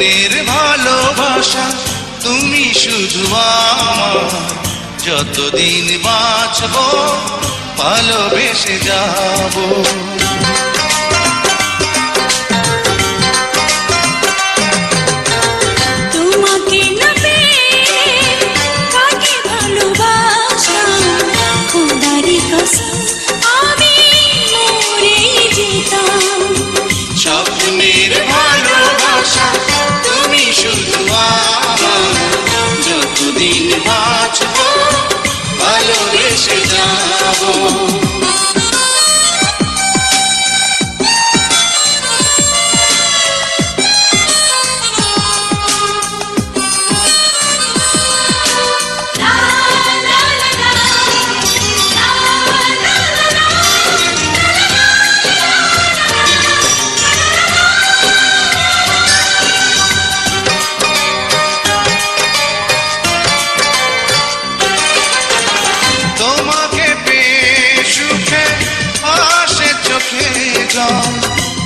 স্বপ্নের ভালোবাসা তুমি শুধু আমার, যতদিন বাঁচবো ভালোবেসে যাবো। স্বপ্নের ভালোবাসা তুমি শুধু আমার, যতদিন বাঁচবো ভালোবেসে যাবো।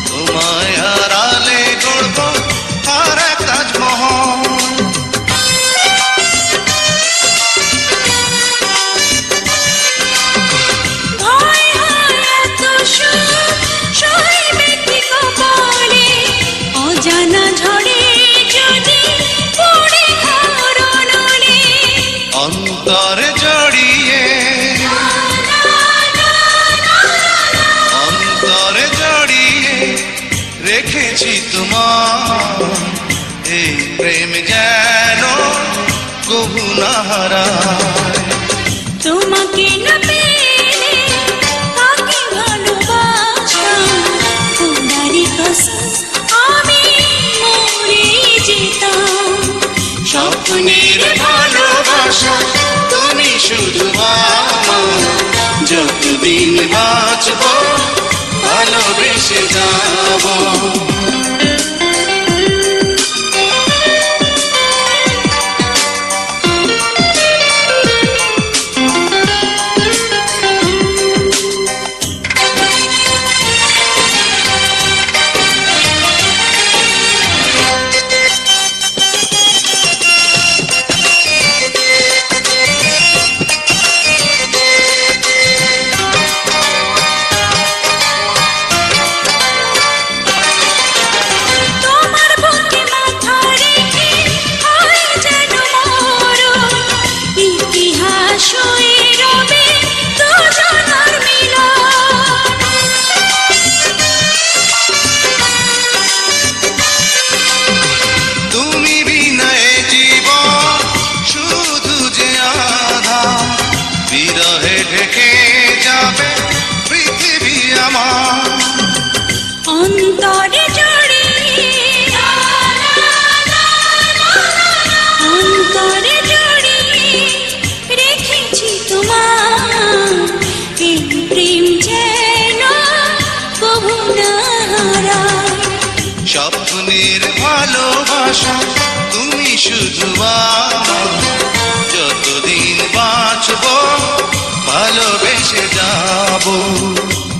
তোমায় হারালে গড়ব আর এক তাজমহল। অজানা ঝড়ে যদি পড়ে ঘরনলে অন্তরে জড়িয়ে রেখেছি তোমার, এই প্রেম যেন কবু না হারায়। তোমাকে না পেলে কাকে ভালোবাসতাম, খোদারি কসম আমি মরে যেতাম। স্বপ্নের ভালোবাসা তুমি শুধু আমার, যতদিন বাঁচবো ভালোবেসে যাবো। ঢেকে যাবে পৃথিবী আমার, অন্তরে জড়িয়ে অন্তরে জড়িয়ে রেখেছি তোমার, এই প্রেম যেন কবু না হারায়। স্বপ্নের ভালোবাসা তুমি শুধু আমার, যতদিন বাঁচবো ভালোবেসে যাবো।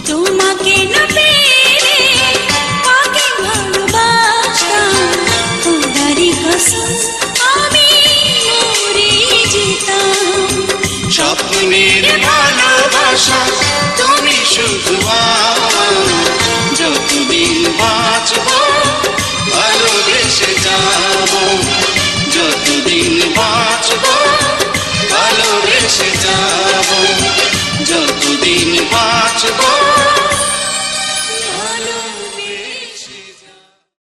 তোমাকে না পেলে কাকে ভালোবাসতাম, খোদারি কসম আমি মরে যেতাম। স্বপ্নের ভালোবাসা তুমি শুধু আমার, যতদিন বাঁচবো ভালোবেসে যাবো। যতদিন বাঁচবো ভালোবেসে যাবো, যতদিন বাঁচবো